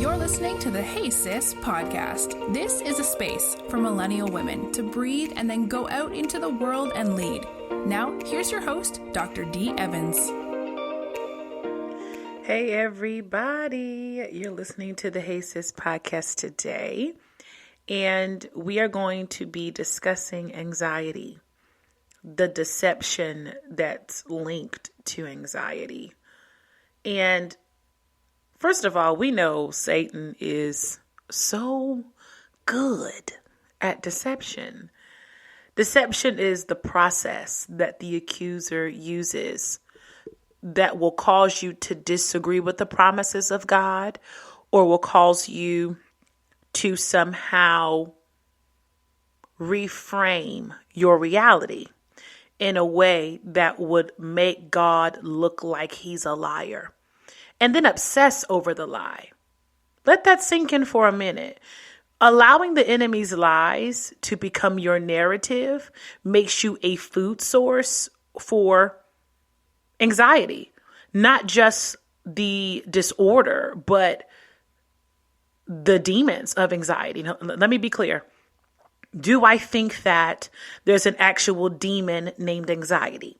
You're listening to the Hey Sis podcast. This is a space for millennial women to breathe and then go out into the world and lead. Now, here's your host, Dr. D. Evans. Hey, everybody. You're listening to the Hey Sis podcast today, and we are going to be discussing anxiety, the deception that's linked to anxiety. And first of all, we know Satan is so good at deception. Deception is the process that the accuser uses that will cause you to disagree with the promises of God, or will cause you to somehow reframe your reality in a way that would make God look like he's a liar, and then obsess over the lie. Let that sink in for a minute. Allowing the enemy's lies to become your narrative makes you a food source for anxiety, not just the disorder, but the demons of anxiety. Now, let me be clear. Do I think that there's an actual demon named anxiety?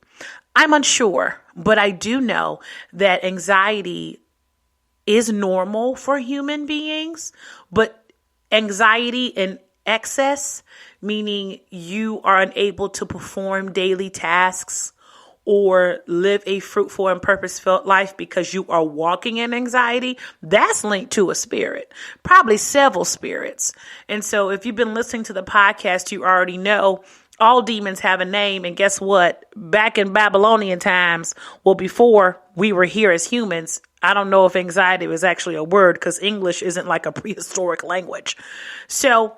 I'm unsure, but I do know that anxiety is normal for human beings, but anxiety in excess, meaning you are unable to perform daily tasks or live a fruitful and purpose-filled life because you are walking in anxiety, that's linked to a spirit, probably several spirits. And so if you've been listening to the podcast, you already know all demons have a name. And guess what? Back in Babylonian times, well, before we were here as humans, I don't know if anxiety was actually a word because English isn't like a prehistoric language. So,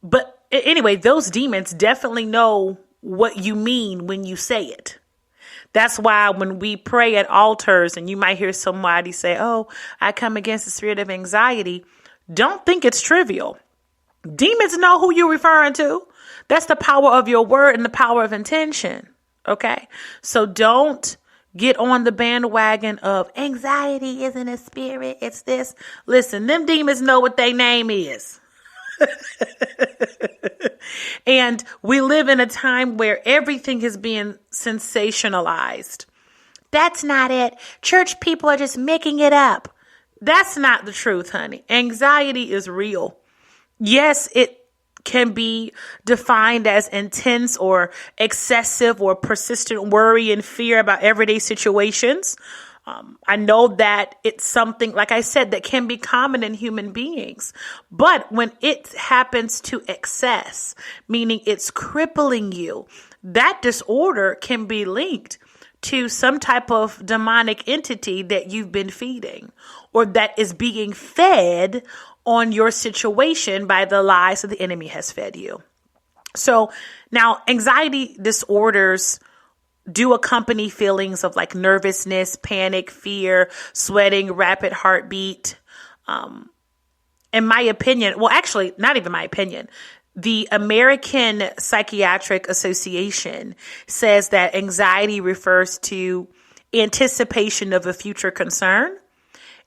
but anyway, those demons definitely know what you mean when you say it. That's why when we pray at altars and you might hear somebody say, "Oh, I come against the spirit of anxiety," don't think it's trivial. Demons know who you're referring to. That's the power of your word and the power of intention. Okay. So don't get on the bandwagon of anxiety isn't a spirit. It's this. Listen, them demons know what their name is. And we live in a time where everything is being sensationalized. That's not it. Church people are just making it up. That's not the truth, honey. Anxiety is real. Yes, it can be defined as intense or excessive or persistent worry and fear about everyday situations. I know that it's something, like I said, that can be common in human beings. But when it happens to excess, meaning it's crippling you, that disorder can be linked to some type of demonic entity that you've been feeding, or that is being fed on your situation by the lies that the enemy has fed you. So now anxiety disorders do accompany feelings of like nervousness, panic, fear, sweating, rapid heartbeat. In my opinion, well, actually, not even my opinion, the American Psychiatric Association says that anxiety refers to anticipation of a future concern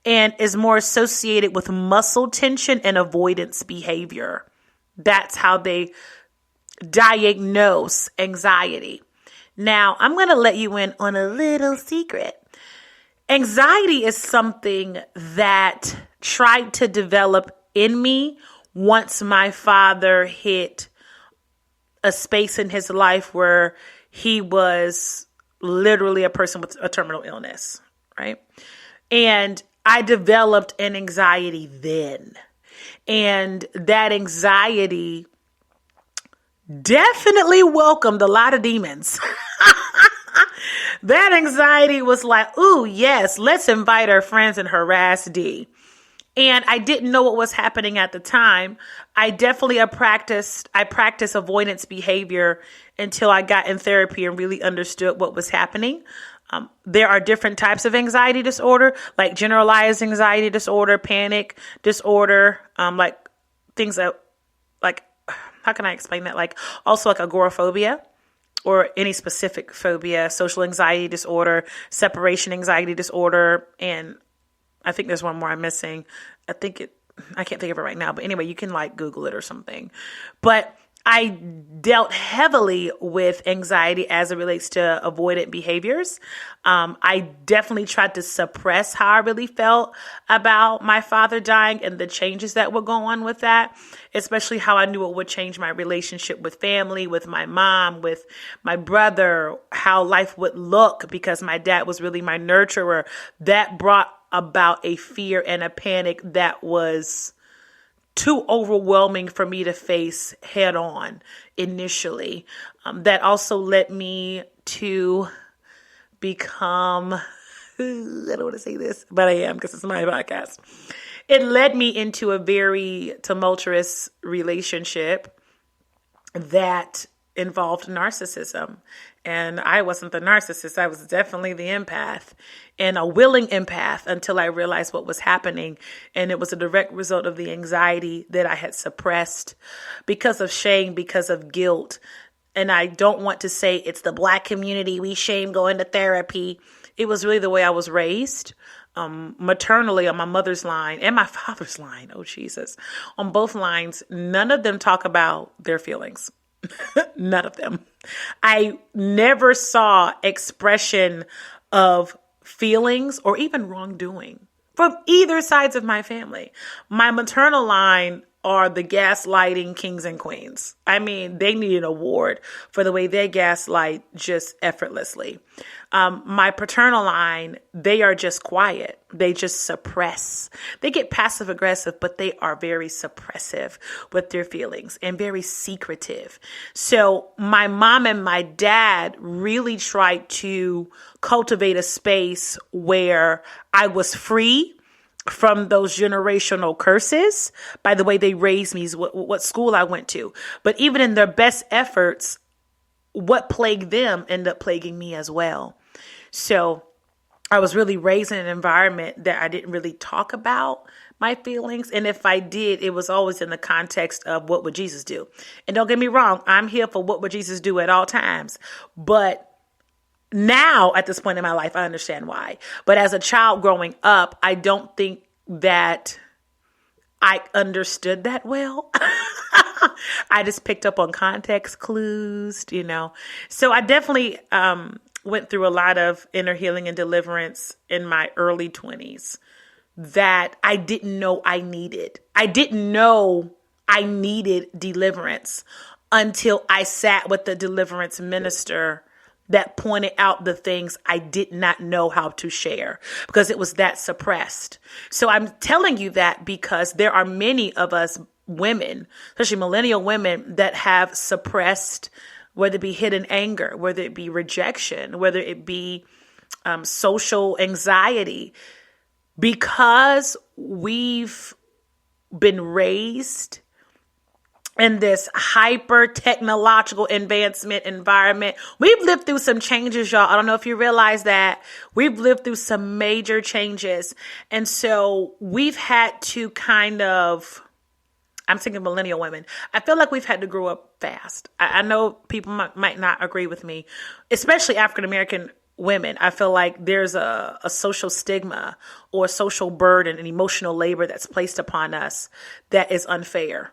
and is more associated with muscle tension and avoidance behavior. That's how they diagnose anxiety. Now, I'm going to let you in on a little secret. Anxiety is something that tried to develop in me once my father hit a space in his life where he was literally a person with a terminal illness, right? And I developed an anxiety then. And that anxiety definitely welcomed a lot of demons. That anxiety was like, ooh, yes, let's invite our friends and harass D. And I didn't know what was happening at the time. I practiced avoidance behavior until I got in therapy and really understood what was happening. There are different types of anxiety disorder, like generalized anxiety disorder, panic disorder, like things that, like, how can I explain that? Like also like agoraphobia or any specific phobia, social anxiety disorder, separation anxiety disorder, and I think there's one more I'm missing. I can't think of it right now, but anyway, you can like Google it or something. But I dealt heavily with anxiety as it relates to avoidant behaviors. I definitely tried to suppress how I really felt about my father dying and the changes that would go on with that, especially how I knew it would change my relationship with family, with my mom, with my brother, how life would look because my dad was really my nurturer. That brought about a fear and a panic that was too overwhelming for me to face head on initially. That also led me to become, I don't want to say this, but I am because it's my podcast. It led me into a very tumultuous relationship that involved narcissism. And I wasn't the narcissist. I was definitely the empath, and a willing empath until I realized what was happening. And it was a direct result of the anxiety that I had suppressed because of shame, because of guilt. And I don't want to say it's the Black community. We shame going to therapy. It was really the way I was raised. Maternally on my mother's line and my father's line. Oh, Jesus. On both lines, none of them talk about their feelings. None of them. I never saw expression of feelings or even wrongdoing from either sides of my family. My maternal line are the gaslighting kings and queens. I mean, they need an award for the way they gaslight just effortlessly. My paternal line, they are just quiet. They just suppress. They get passive aggressive, but they are very suppressive with their feelings and very secretive. So my mom and my dad really tried to cultivate a space where I was free from those generational curses by the way they raised me, what school I went to. But even in their best efforts, what plagued them ended up plaguing me as well. So I was really raised in an environment that I didn't really talk about my feelings. And if I did, it was always in the context of what would Jesus do? And don't get me wrong, I'm here for what would Jesus do at all times. But now, at this point in my life, I understand why. But as a child growing up, I don't think that I understood that well. I just picked up on context clues, So I definitely went through a lot of inner healing and deliverance in my early 20s that I didn't know I needed. I didn't know I needed deliverance until I sat with the deliverance minister that pointed out the things I did not know how to share because it was that suppressed. So I'm telling you that because there are many of us women, especially millennial women, that have suppressed, whether it be hidden anger, whether it be rejection, whether it be social anxiety, because we've been raised in this hyper technological advancement environment. We've lived through some changes, y'all. I don't know if you realize that. We've lived through some major changes. And so we've had to I'm thinking millennial women. I feel like we've had to grow up fast. I know people might not agree with me, especially African-American women. I feel like there's a social stigma or social burden and emotional labor that's placed upon us that is unfair.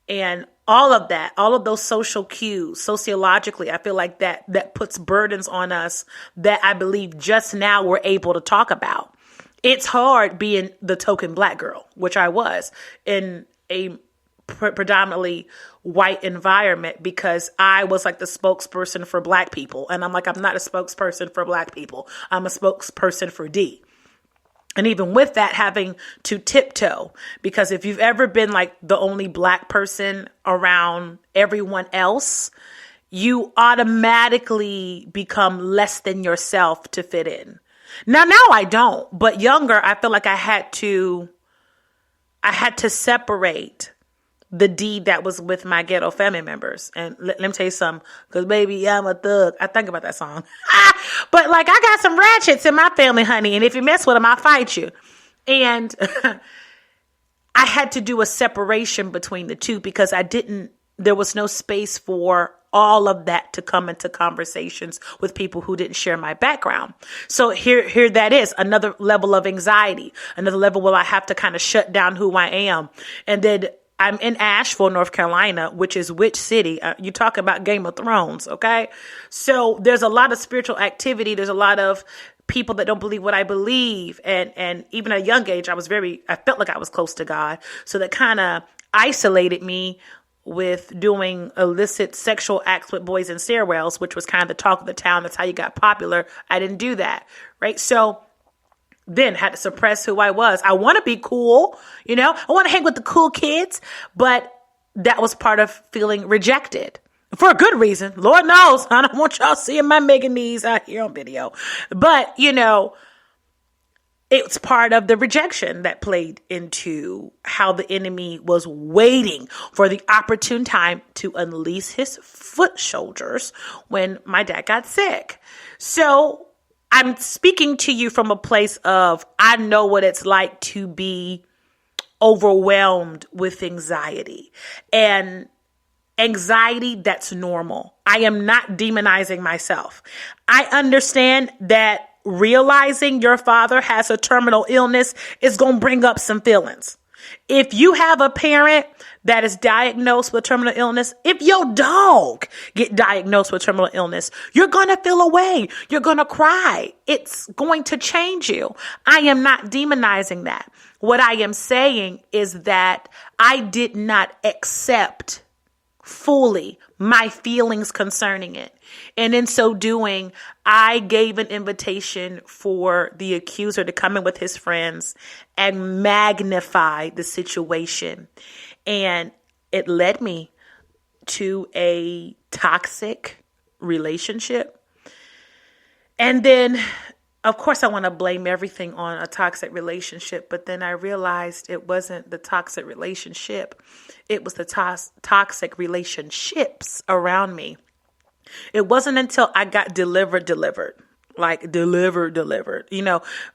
And all of that, all of those social cues, sociologically, I feel like that puts burdens on us that I believe just now we're able to talk about. It's hard being the token Black girl, which I was in a predominantly white environment because I was like the spokesperson for Black people. And I'm like, I'm not a spokesperson for Black people. I'm a spokesperson for D. And even with that, having to tiptoe, because if you've ever been like the only Black person around everyone else, you automatically become less than yourself to fit in. Now I don't, but younger, I feel like I had to separate the D that was with my ghetto family members. And let me tell you something, because baby, I'm a thug. I think about that song. But like, I got some ratchets in my family, honey. And if you mess with them, I'll fight you. And I had to do a separation between the two because there was no space for all of that to come into conversations with people who didn't share my background. So here that is another level of anxiety, another level where I have to kind of shut down who I am. And then I'm in Asheville, North Carolina, which is which city? You talk about Game of Thrones, okay? So there's a lot of spiritual activity. There's a lot of people that don't believe what I believe. And even at a young age, I felt like I was close to God. So that kind of isolated me with doing illicit sexual acts with boys in stairwells, which was kind of the talk of the town. That's how you got popular. I didn't do that, right? So then had to suppress who I was. I want to be cool, I want to hang with the cool kids, but that was part of feeling rejected for a good reason. Lord knows, I don't want y'all seeing my mega knees out here on video, but it's part of the rejection that played into how the enemy was waiting for the opportune time to unleash his foot soldiers when my dad got sick. So I'm speaking to you from a place of, I know what it's like to be overwhelmed with anxiety, and anxiety that's normal. I am not demonizing myself. I understand that realizing your father has a terminal illness is going to bring up some feelings. If you have a parent that is diagnosed with terminal illness, if your dog get diagnosed with terminal illness, you're going to feel away. You're going to cry. It's going to change you. I am not demonizing that. What I am saying is that I did not accept fully my feelings concerning it. And in so doing, I gave an invitation for the accuser to come in with his friends and magnify the situation. And it led me to a toxic relationship. And then, of course, I want to blame everything on a toxic relationship. But then I realized it wasn't the toxic relationship. It was the toxic relationships around me. It wasn't until I got delivered. Like delivered.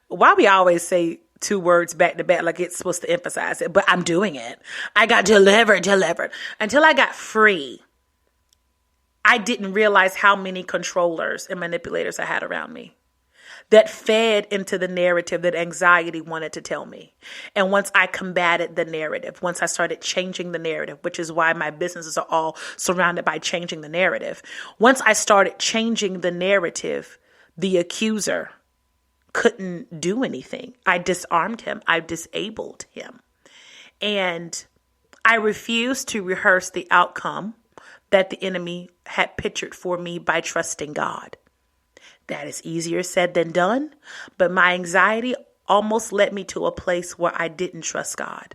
Why we always say two words back to back like it's supposed to emphasize it, but I'm doing it. I got delivered. Until I got free, I didn't realize how many controllers and manipulators I had around me that fed into the narrative that anxiety wanted to tell me. And once I combated the narrative, once I started changing the narrative, which is why my businesses are all surrounded by changing the narrative. Once I started changing the narrative, the accuser couldn't do anything. I disarmed him. I disabled him. And I refused to rehearse the outcome that the enemy had pictured for me by trusting God. That is easier said than done, but my anxiety almost led me to a place where I didn't trust God.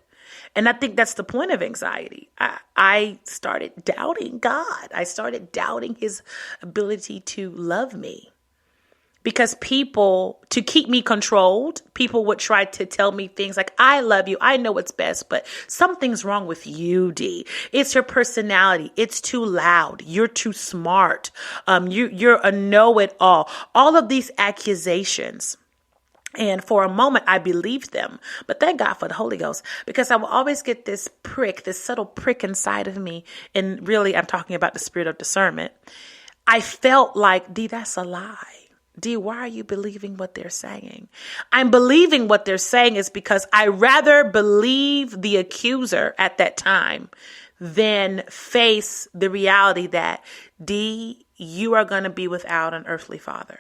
And I think that's the point of anxiety. I started doubting God. I started doubting his ability to love me. Because people, to keep me controlled, people would try to tell me things like, I love you. I know what's best, but something's wrong with you, D. It's your personality. It's too loud. You're too smart. You're a know-it-all. All of these accusations. And for a moment, I believed them. But thank God for the Holy Ghost, because I will always get this prick, this subtle prick inside of me. And really, I'm talking about the spirit of discernment. I felt like, D, that's a lie. D, why are you believing what they're saying? I'm believing what they're saying is because I rather believe the accuser at that time than face the reality that, D, you are going to be without an earthly father.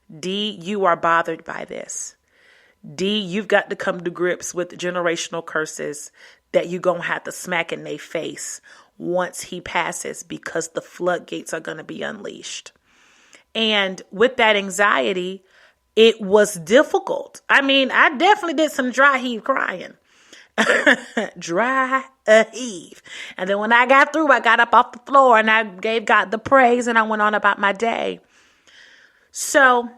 D, you are bothered by this. D, you've got to come to grips with generational curses that you're going to have to smack in their face once he passes, because the floodgates are going to be unleashed. And with that anxiety, it was difficult. I mean, I definitely did some dry heave crying. Dry heave. And then when I got through, I got up off the floor and I gave God the praise and I went on about my day. So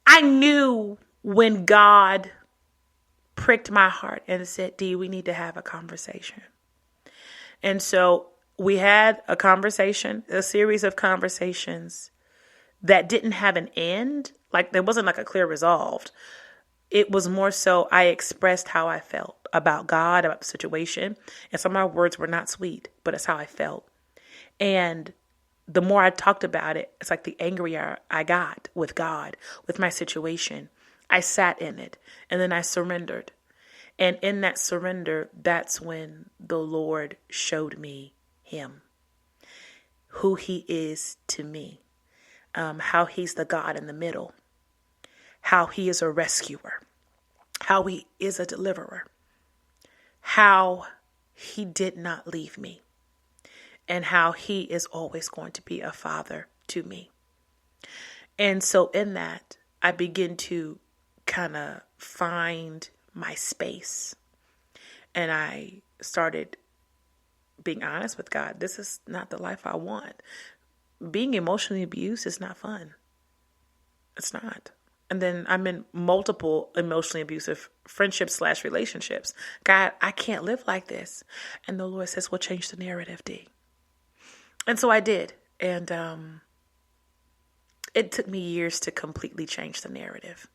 I knew when God pricked my heart and said, D, we need to have a conversation. And so we had a conversation, a series of conversations that didn't have an end. Like there wasn't like a clear resolve. It was more so I expressed how I felt about God, about the situation. And some of my words were not sweet, but it's how I felt. And the more I talked about it, it's like the angrier I got with God, with my situation. I sat in it and then I surrendered. And in that surrender, that's when the Lord showed me him, who he is to me, how he's the God in the middle, how he is a rescuer, how he is a deliverer, how he did not leave me, and how he is always going to be a father to me. And so in that, I begin to kind of find my space. And I started being honest with God. This is not the life I want. Being emotionally abused is not fun. It's not. And then I'm in multiple emotionally abusive friendships / relationships. God, I can't live like this. And the Lord says, well, change the narrative, D. And so I did. And it took me years to completely change the narrative.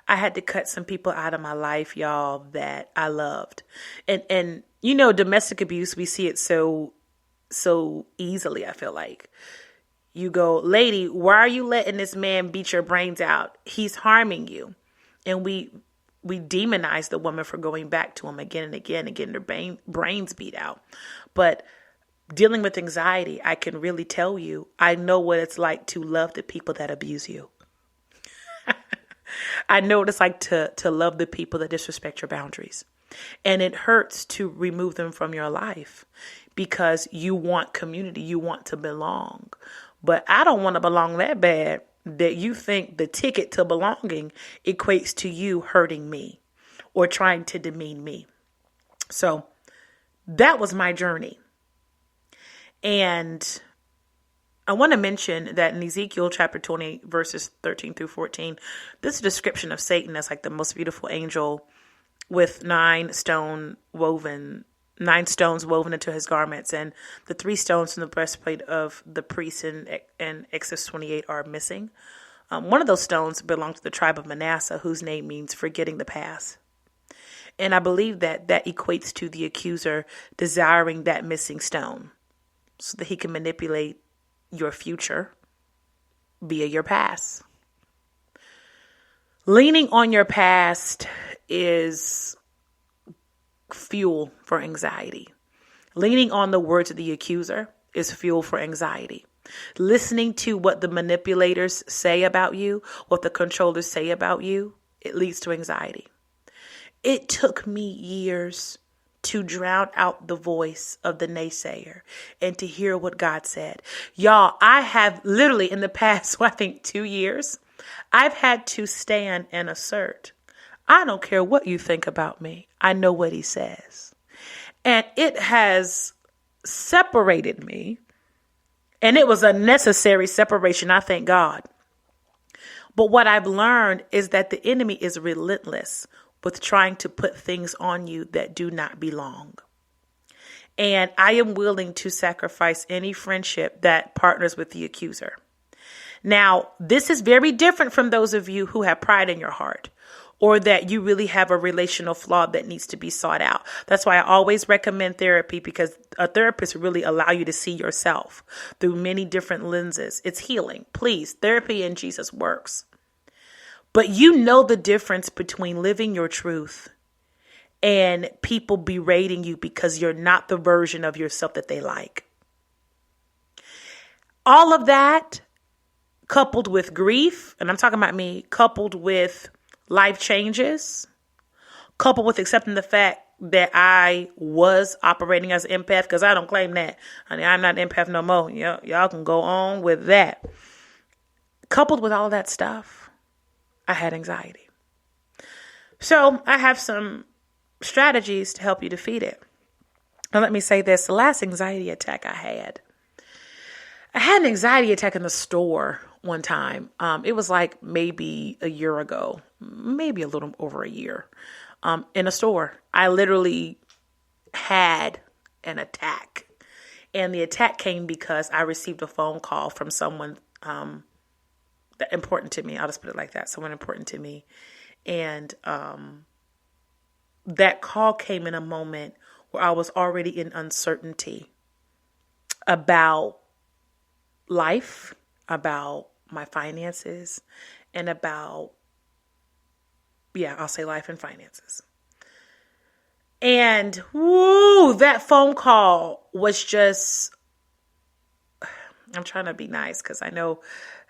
I had to cut some people out of my life, y'all, that I loved. And you know, domestic abuse, we see it so easily, I feel like. You go, lady, why are you letting this man beat your brains out? He's harming you. And we demonize the woman for going back to him again and again and getting their brains beat out. But dealing with anxiety, I can really tell you, I know what it's like to love the people that abuse you. I know what it's like to love the people that disrespect your boundaries. And it hurts to remove them from your life because you want community, you want to belong. But I don't want to belong that bad that you think the ticket to belonging equates to you hurting me or trying to demean me. So that was my journey. And I want to mention that in Ezekiel chapter 20, verses 13 through 14, this description of Satan as like the most beautiful angel with 9 stones woven into his garments, and the 3 stones from the breastplate of the priest in Exodus 28 are missing. One of those stones belonged to the tribe of Manasseh, whose name means forgetting the past. And I believe that equates to the accuser desiring that missing stone so that he can manipulate your future via your past. Leaning on your past is fuel for anxiety. Leaning on the words of the accuser is fuel for anxiety. Listening to what the manipulators say about you, what the controllers say about you, it leads to anxiety. It took me years to drown out the voice of the naysayer and to hear what God said. Y'all, I have literally in the past, I think 2 years, I've had to stand and assert, I don't care what you think about me. I know what he says. And it has separated me. And it was a necessary separation. I thank God. But what I've learned is that the enemy is relentless with trying to put things on you that do not belong. And I am willing to sacrifice any friendship that partners with the accuser. Now, this is very different from those of you who have pride in your heart or that you really have a relational flaw that needs to be sought out. That's why I always recommend therapy, because a therapist really allow you to see yourself through many different lenses. It's healing. Please, therapy in Jesus works. But you know the difference between living your truth and people berating you because you're not the version of yourself that they like. All of that coupled with grief, and I'm talking about me, coupled with life changes, coupled with accepting the fact that I was operating as an empath, because I don't claim that. Honey, I'm not an empath no more. Y'all can go on with that. Coupled with all of that stuff, I had anxiety. So I have some strategies to help you defeat it. Now, let me say this. The last anxiety attack I had an anxiety attack in the store one time. It was like maybe a year ago, maybe a little over a year, in a store. I literally had an attack. And the attack came because I received a phone call from someone that important to me. I'll just put it like that. Someone important to me. And that call came in a moment where I was already in uncertainty about life, about my finances, and I'll say life and finances. And woo, that phone call was just, I'm trying to be nice because I know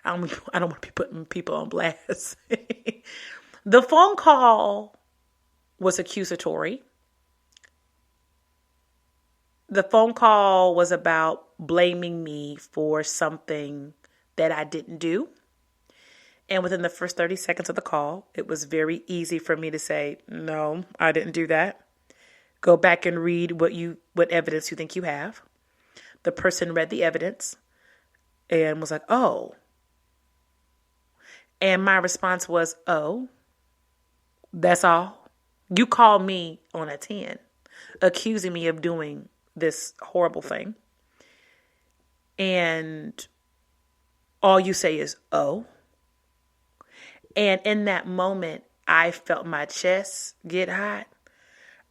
I don't want to be putting people on blast. The phone call was accusatory. The phone call was about blaming me for something that I didn't do. And within the first 30 seconds of the call, it was very easy for me to say, no, I didn't do that. Go back and read what evidence you think you have. The person read the evidence and was like, oh. And my response was, oh, that's all? You called me on a 10, accusing me of doing this horrible thing. And all you say is, oh. And in that moment, I felt my chest get hot.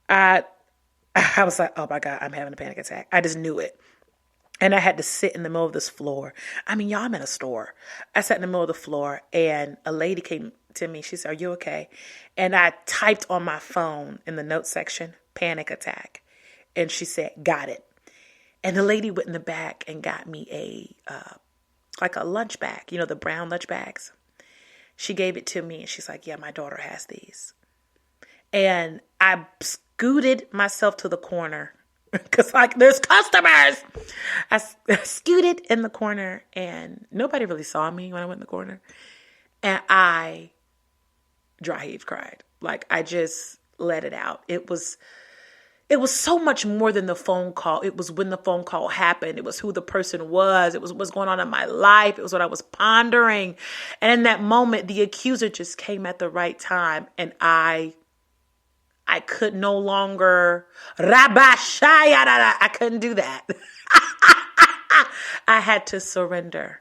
I was like, oh my God, I'm having a panic attack. I just knew it. And I had to sit in the middle of this floor. I mean, y'all, I'm in a store. I sat in the middle of the floor and a lady came to me. She said, are you okay? And I typed on my phone in the notes section, panic attack. And she said, got it. And the lady went in the back and got me like a lunch bag, the brown lunch bags. She gave it to me and she's like, yeah, my daughter has these. And I scooted myself to the corner because there's customers. I scooted in the corner and nobody really saw me when I went in the corner. And I dry heaved cried. I just let it out. It was so much more than the phone call. It was when the phone call happened. It was who the person was. It was what's going on in my life. It was what I was pondering. And in that moment, the accuser just came at the right time. And I could no longer, I couldn't do that. I had to surrender.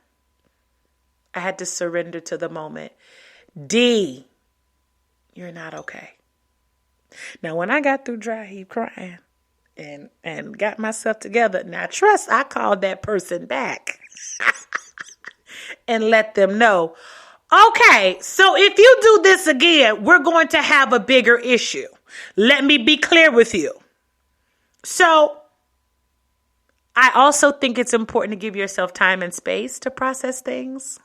I had to surrender to the moment. D, you're not okay. Now, when I got through dry heave crying and got myself together, now trust I called that person back and let them know, okay, so if you do this again, we're going to have a bigger issue. Let me be clear with you. So I also think it's important to give yourself time and space to process things.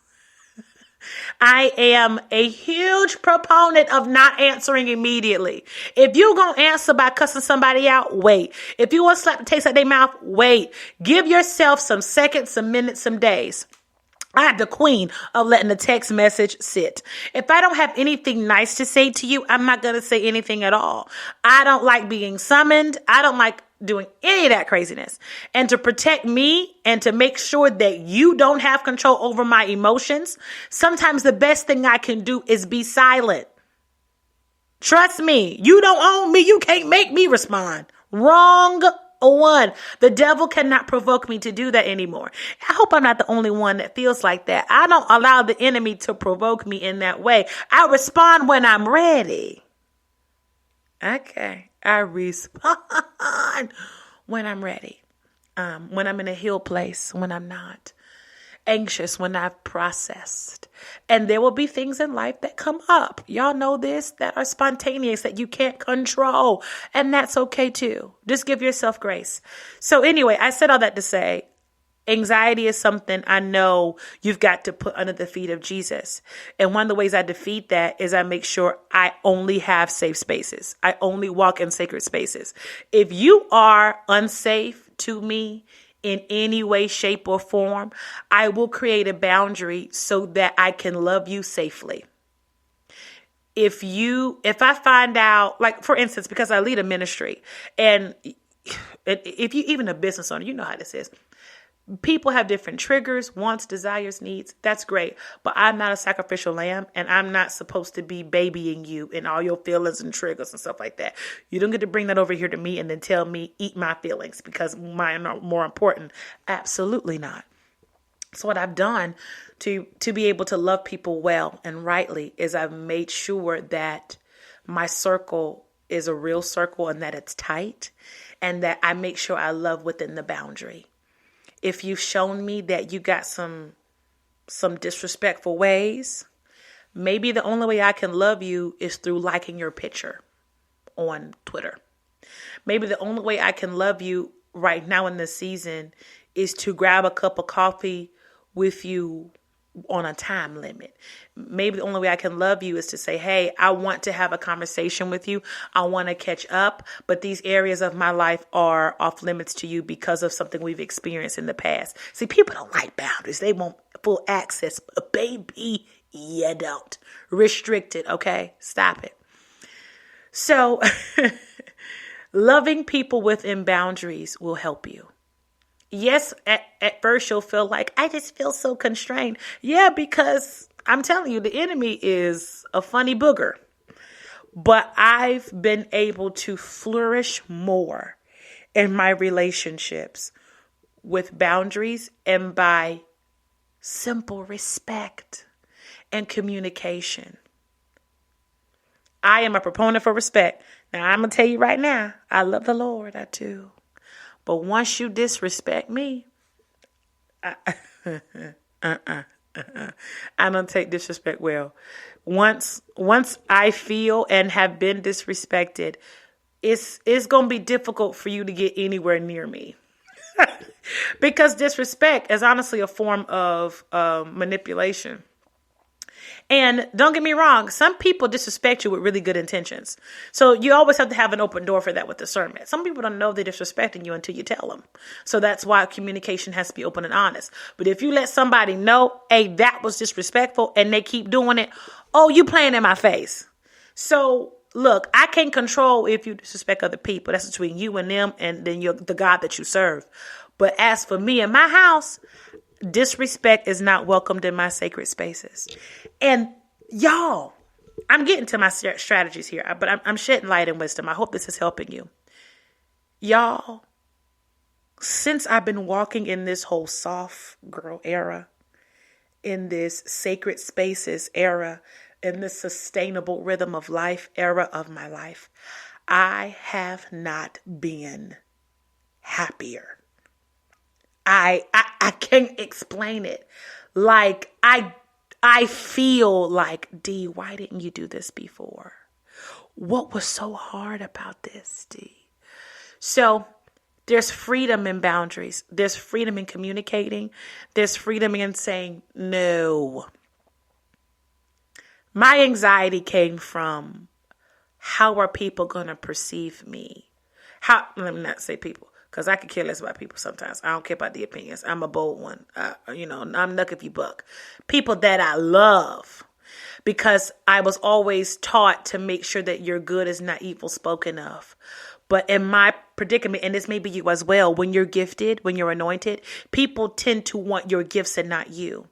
I am a huge proponent of not answering immediately. If you're going to answer by cussing somebody out, wait. If you want to slap the taste out their mouth, wait. Give yourself some seconds, some minutes, some days. I'm the queen of letting the text message sit. If I don't have anything nice to say to you, I'm not going to say anything at all. I don't like being summoned. I don't like doing any of that craziness. And to protect me and to make sure that you don't have control over my emotions, sometimes the best thing I can do is be silent. Trust me, you don't own me. You can't make me respond. Wrong one. The devil cannot provoke me to do that anymore. I hope I'm not the only one that feels like that. I don't allow the enemy to provoke me in that way. I respond when I'm ready. Okay. I respond when I'm ready. When I'm in a healed place, when I'm not anxious, when I've processed. And there will be things in life that come up. Y'all know this, that are spontaneous, that you can't control. And that's okay too. Just give yourself grace. So anyway, I said all that to say, anxiety is something I know you've got to put under the feet of Jesus. And one of the ways I defeat that is I make sure I only have safe spaces. I only walk in sacred spaces. If you are unsafe to me in any way, shape, or form, I will create a boundary so that I can love you safely. If I find out, like for instance, because I lead a ministry, and if you even a business owner, you know how this is. People have different triggers, wants, desires, needs. That's great. But I'm not a sacrificial lamb, and I'm not supposed to be babying you in all your feelings and triggers and stuff like that. You don't get to bring that over here to me and then tell me, eat my feelings because mine are more important. Absolutely not. So what I've done to be able to love people well and rightly is I've made sure that my circle is a real circle and that it's tight, and that I make sure I love within the boundary. if you've shown me that you got some disrespectful ways, maybe the only way I can love you is through liking your picture on Twitter. Maybe the only way I can love you right now in this season is to grab a cup of coffee with you on a time limit. Maybe the only way I can love you is to say, hey, I want to have a conversation with you. I want to catch up, but these areas of my life are off limits to you because of something we've experienced in the past. See, people don't like boundaries. They want full access. But baby, you don't. Restricted, okay? Stop it. So loving people within boundaries will help you. Yes, at first you'll feel like, I just feel so constrained. Yeah, because I'm telling you, the enemy is a funny booger. But I've been able to flourish more in my relationships with boundaries and by simple respect and communication. I am a proponent for respect. Now, I'm going to tell you right now, I love the Lord, I do. But once you disrespect me, I don't take disrespect well. Once I feel and have been disrespected, it's going to be difficult for you to get anywhere near me. Because disrespect is honestly a form of manipulation. And don't get me wrong, some people disrespect you with really good intentions. So you always have to have an open door for that with discernment. Some people don't know they're disrespecting you until you tell them. So that's why communication has to be open and honest. But if you let somebody know, hey, that was disrespectful, and they keep doing it, oh, you playing in my face. So look, I can't control if you disrespect other people. That's between you and them and then the God that you serve. But as for me and my house, disrespect is not welcomed in my sacred spaces. And y'all, I'm getting to my strategies here, but I'm shedding light and wisdom. I hope this is helping you. Y'all, since I've been walking in this whole soft girl era, in this sacred spaces era, in this sustainable rhythm of life era of my life, I have not been happier. I can't explain it. Like, I feel like, D, why didn't you do this before? What was so hard about this, D? So there's freedom in boundaries. There's freedom in communicating. There's freedom in saying no. My anxiety came from, how are people going to perceive me? Let me not say people, because I could care less about people sometimes. I don't care about the opinions. I'm a bold one. I'm nuck if you buck. People that I love, because I was always taught to make sure that your good is not evil spoken of. But in my predicament, and this may be you as well, when you're gifted, when you're anointed, people tend to want your gifts and not you.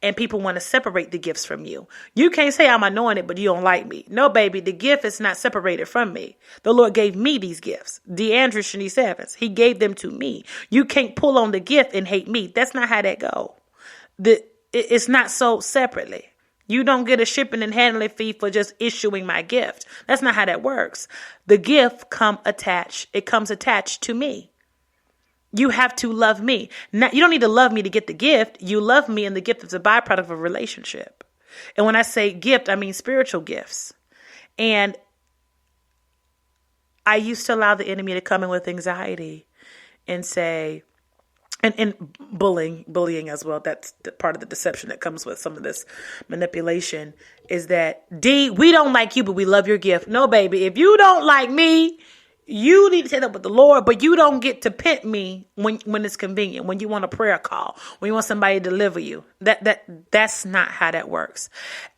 And people want to separate the gifts from you. You can't say I'm anointed, but you don't like me. No, baby, the gift is not separated from me. The Lord gave me these gifts. DeAndre Shanice Evans, he gave them to me. You can't pull on the gift and hate me. That's not how that go. It's not sold separately. You don't get a shipping and handling fee for just issuing my gift. That's not how that works. The gift comes attached to me. You have to love me. Now, you don't need to love me to get the gift. You love me, and the gift is a byproduct of a relationship. And when I say gift, I mean spiritual gifts. And I used to allow the enemy to come in with anxiety and say, and bullying as well. That's part of the deception that comes with some of this manipulation, is that, D, we don't like you, but we love your gift. No, baby, if you don't like me, you need to take that with the Lord, but you don't get to pit me when it's convenient, when you want a prayer call, when you want somebody to deliver you. That's not how that works.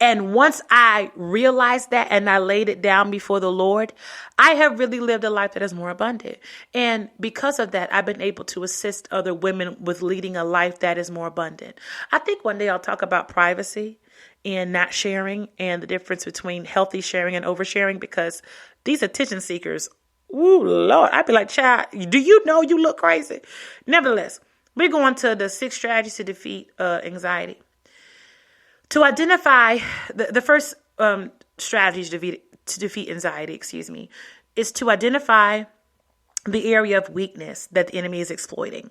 And once I realized that and I laid it down before the Lord, I have really lived a life that is more abundant. And because of that, I've been able to assist other women with leading a life that is more abundant. I think one day I'll talk about privacy and not sharing and the difference between healthy sharing and oversharing, because these attention seekers, ooh, Lord, I'd be like, child, do you know you look crazy? Nevertheless, we're going to the 6 strategies to defeat anxiety. To identify, the first strategy to defeat anxiety, is to identify the area of weakness that the enemy is exploiting.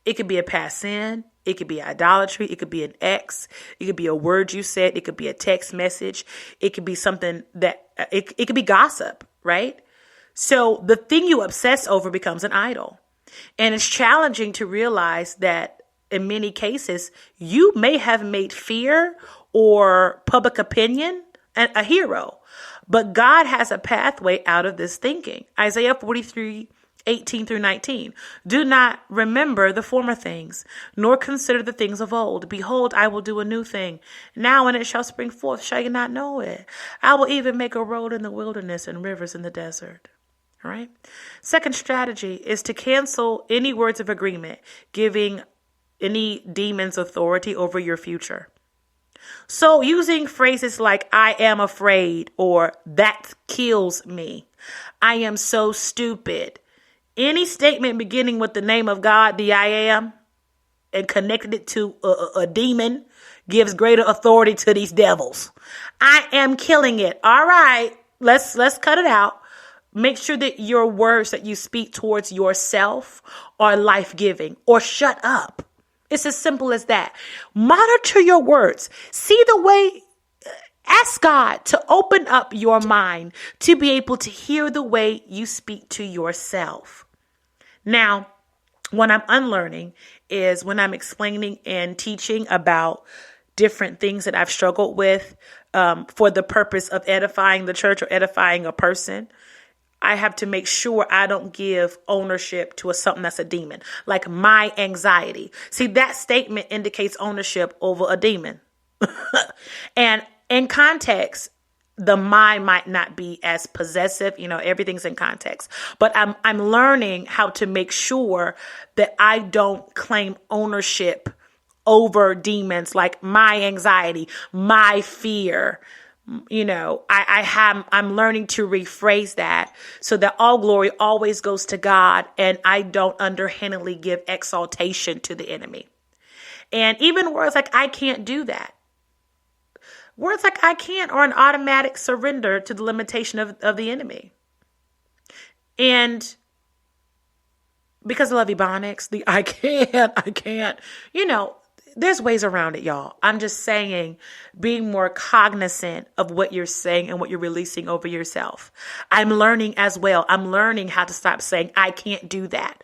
It could be a past sin. It could be idolatry. It could be an ex. It could be a word you said. It could be a text message. It could be something that it could be gossip, right? So the thing you obsess over becomes an idol. And it's challenging to realize that in many cases, you may have made fear or public opinion a hero, but God has a pathway out of this thinking. Isaiah 43:18-19. Do not remember the former things, nor consider the things of old. Behold, I will do a new thing. Now and it shall spring forth. Shall you not know it? I will even make a road in the wilderness and rivers in the desert. All right. Second strategy is to cancel any words of agreement, giving any demons authority over your future. So using phrases like, I am afraid, or that kills me, I am so stupid. Any statement beginning with the name of God, the I am, and connected it to a demon gives greater authority to these devils. I am killing it. All right, let's cut it out. Make sure that your words that you speak towards yourself are life-giving, or shut up. It's as simple as that. Monitor your words. See the way, ask God to open up your mind to be able to hear the way you speak to yourself. Now, what I'm unlearning is when I'm explaining and teaching about different things that I've struggled with for the purpose of edifying the church or edifying a person, I have to make sure I don't give ownership to something that's a demon, like my anxiety. See, that statement indicates ownership over a demon. And in context, the mind might not be as possessive. Everything's in context. But I'm learning how to make sure that I don't claim ownership over demons, like my anxiety, my fear. I'm learning to rephrase that so that all glory always goes to God, and I don't underhandedly give exaltation to the enemy. And even words like I can't do that. Words like I can't are an automatic surrender to the limitation of the enemy. And because I love Ebonics, the I can't, there's ways around it, y'all. I'm just saying, being more cognizant of what you're saying and what you're releasing over yourself. I'm learning as well. I'm learning how to stop saying, I can't do that.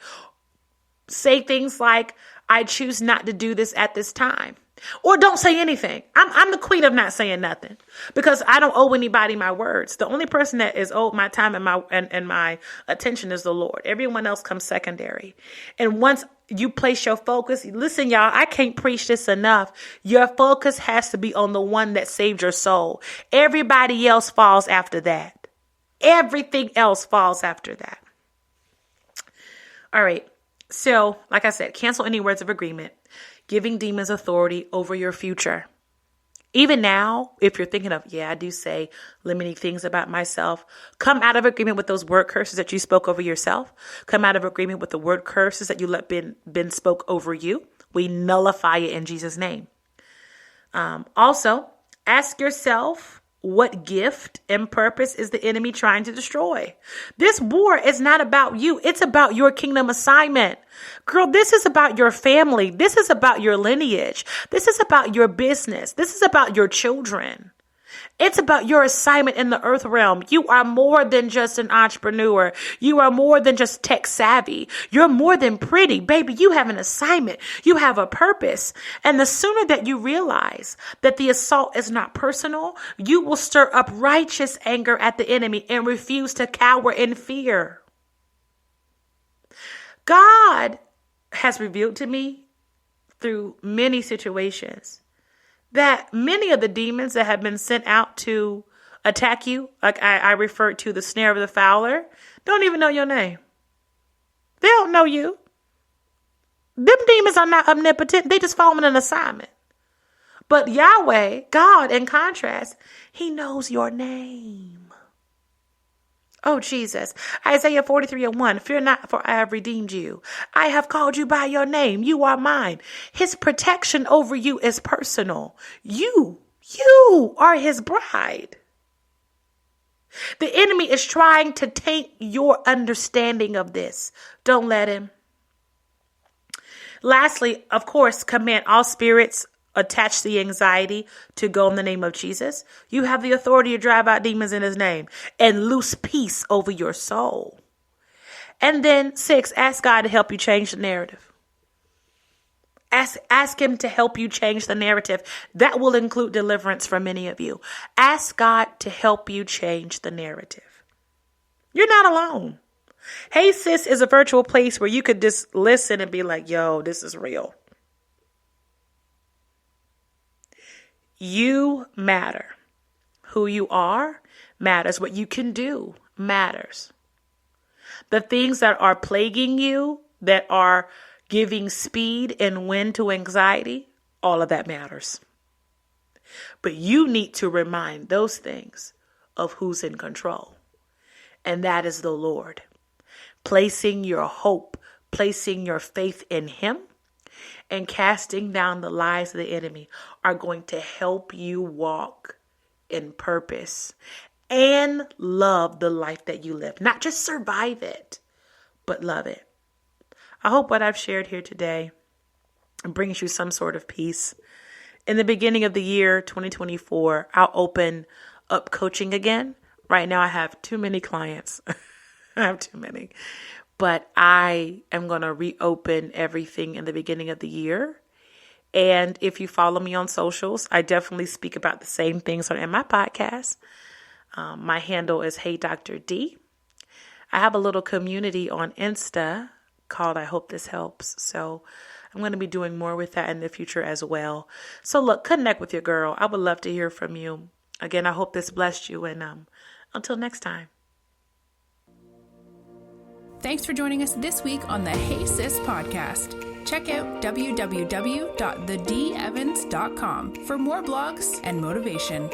Say things like, I choose not to do this at this time. Or don't say anything. I'm the queen of not saying nothing because I don't owe anybody my words. The only person that is owed my time and my attention is the Lord. Everyone else comes secondary. And once you place your focus, listen, y'all, I can't preach this enough. Your focus has to be on the one that saved your soul. Everybody else falls after that. Everything else falls after that. All right. So, like I said, cancel any words of agreement, giving demons authority over your future. Even now, if you're thinking of, I do say limiting things about myself, come out of agreement with those word curses that you spoke over yourself. Come out of agreement with the word curses that you let been spoke over you. We nullify it in Jesus' name. Also, ask yourself, what gift and purpose is the enemy trying to destroy? This war is not about you. It's about your kingdom assignment. Girl, this is about your family. This is about your lineage. This is about your business. This is about your children. It's about your assignment in the earth realm. You are more than just an entrepreneur. You are more than just tech savvy. You're more than pretty. Baby, you have an assignment. You have a purpose. And the sooner that you realize that the assault is not personal, you will stir up righteous anger at the enemy and refuse to cower in fear. God has revealed to me through many situations that many of the demons that have been sent out to attack you, like I referred to the snare of the fowler, don't even know your name. They don't know you. Them demons are not omnipotent. They just following an assignment. But Yahweh, God, in contrast, he knows your name. Oh, Jesus. Isaiah 43:1. Fear not, for I have redeemed you. I have called you by your name. You are mine. His protection over you is personal. You are his bride. The enemy is trying to taint your understanding of this. Don't let him. Lastly, of course, command all spirits attached to the anxiety to go in the name of Jesus. You have the authority to drive out demons in his name and loose peace over your soul. And then 6, ask God to help you change the narrative. Ask him to help you change the narrative. That will include deliverance for many of you. Ask God to help you change the narrative. You're not alone. Hey Sis is a virtual place where you could just listen and be like, yo, this is real. You matter. Who you are matters. What you can do matters. The things that are plaguing you, that are giving speed and wind to anxiety, all of that matters. But you need to remind those things of who's in control. And that is the Lord. Placing your hope, placing your faith in him, and casting down the lies of the enemy are going to help you walk in purpose and love the life that you live. Not just survive it, but love it. I hope what I've shared here today brings you some sort of peace. In the beginning of the year 2024, I'll open up coaching again. Right now I have too many clients. I have too many. But I am going to reopen everything in the beginning of the year. And if you follow me on socials, I definitely speak about the same things in my podcast. My handle is Hey Dr. D. I have a little community on Insta called I Hope This Helps. So I'm going to be doing more with that in the future as well. So look, connect with your girl. I would love to hear from you. Again, I hope this blessed you. And until next time. Thanks for joining us this week on the Hey Sis podcast. Check out www.thedevans.com for more blogs and motivation.